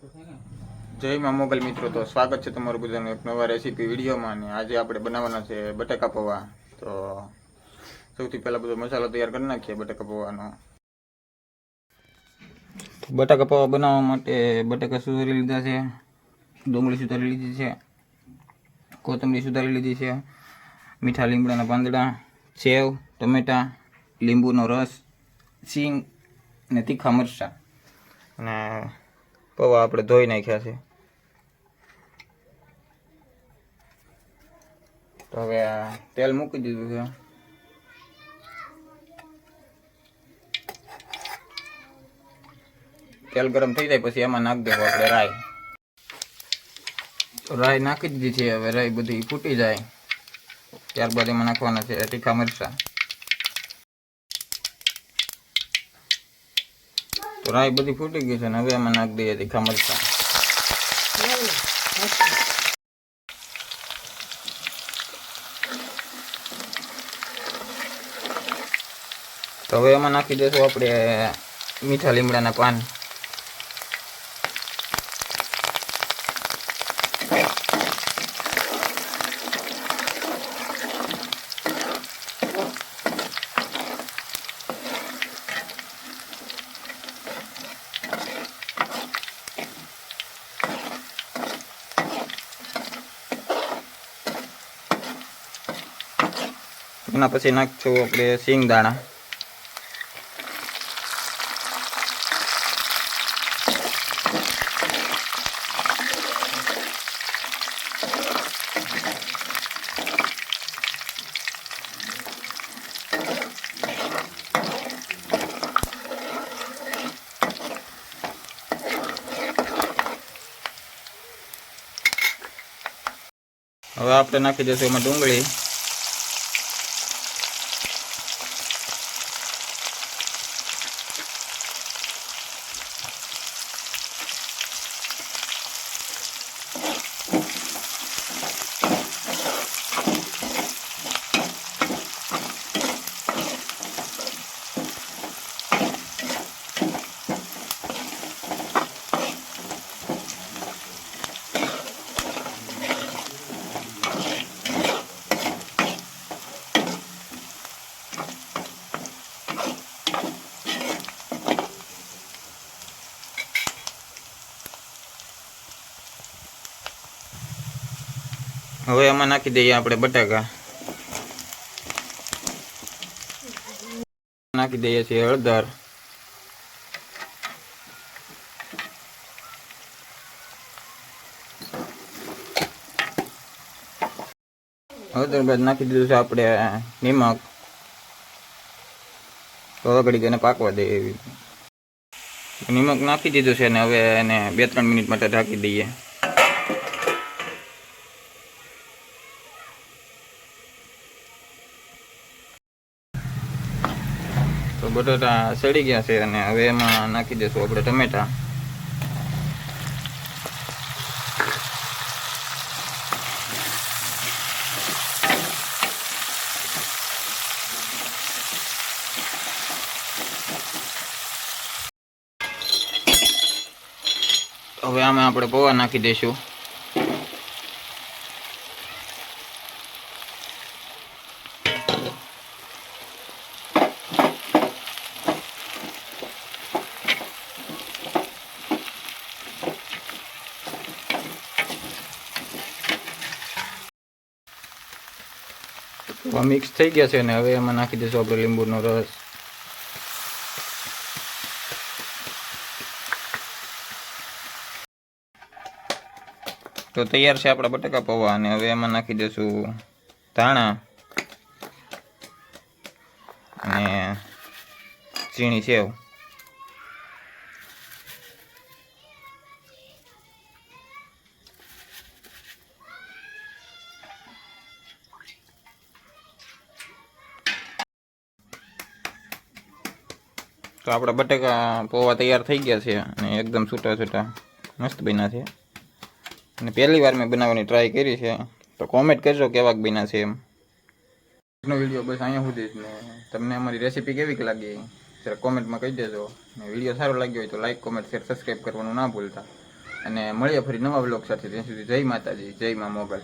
જય મા મોગલ મિત્રો, તો સ્વાગત છે તમારું બધાનું એક નવા રેસીપી વિડીયોમાં. અને આજે આપણે બનાવવાના છે બટાકા પૌવા. તો સૌથી પહેલાં બધો મસાલો તૈયાર કરી નાખીએ બટાકા પૌવાનો. બટાકા પૌવા બનાવવા માટે બટાકા સુધારી લીધા છે, ડુંગળી સુધારી લીધી છે, કોથમરી સુધારી લીધી છે, મીઠા લીમડાના પાંદડા, સેવ, ટમેટા, લીંબુનો રસ, સિંગ અને તીખા મરચાં. અને પૌવા આપણે ધોઈ નાખ્યા છે. તો હવે આ તેલ મૂકી દીધું છે. તેલ ગરમ થઈ જાય પછી એમાં નાખી દેવું આપણે રાઈ. રાઈ નાખી દીધી છે. હવે રાઈ બધી ફૂટી જાય ત્યારબાદ એમાં નાખવાના છે તીખા મરચાં. તો રાઈ બધી ફૂટી ગઈ છે ને હવે એમાં નાખી દઈએ તીખા મરચાં. તો હવે એમાં નાખી દઈશું આપણે મીઠા લીમડાના પાન. એના પછી નાખશું આપણે સિંગ દાણા. હવે આપણે નાખી દઈશું એમાં ડુંગળી. હવે એમાં નાખી દઈએ આપણે બટાકા. નાખી દઈએ છીએ હળદર, હળદર બાદ નાખી દીધું છે આપણે નિમક. તો ઘડી એને પાકવા દઈએ એવી. નિમક નાખી દીધું છે ને હવે એને 2-3 મિનિટ માટે ઢાંકી દઈએ. તો બટાટા સડી ગયા છે અને હવે એમાં નાખી દઈશું આપણે ટમેટા. હવે આમાં આપણે પૌવા નાખી દઈશું. મિક્સ થઈ ગયા છે ને હવે એમાં નાખી દઈશું આપણે લીંબુનો રસ. તો તૈયાર છે આપણા બટાકા પૌવા. અને હવે એમાં નાખી દઈશું ધાણા અને ઝીણી સેવ. તો આપણા બટાકા પૌવા તૈયાર થઈ ગયા છે અને એકદમ છૂટા છૂટા મસ્ત બન્યા છે. અને પહેલી વાર મેં બનાવવાની ટ્રાય કરી છે. તો કોમેન્ટ કરજો કેવાક બન્યા છે એમ. આજનો વિડીયો બસ અહીંયા સુધી જ. ને તમને અમારી રેસીપી કેવી લાગી જરા કોમેન્ટમાં કહી દેજો. ને વિડીયો સારો લાગ્યો હોય તો લાઈક, કોમેન્ટ, શેર, સબસ્ક્રાઈબ કરવાનું ના ભૂલતા. અને મળીએ ફરી નવા બ્લોગ સાથે. ત્યાં સુધી જય માતાજી, જય મા મોગલ.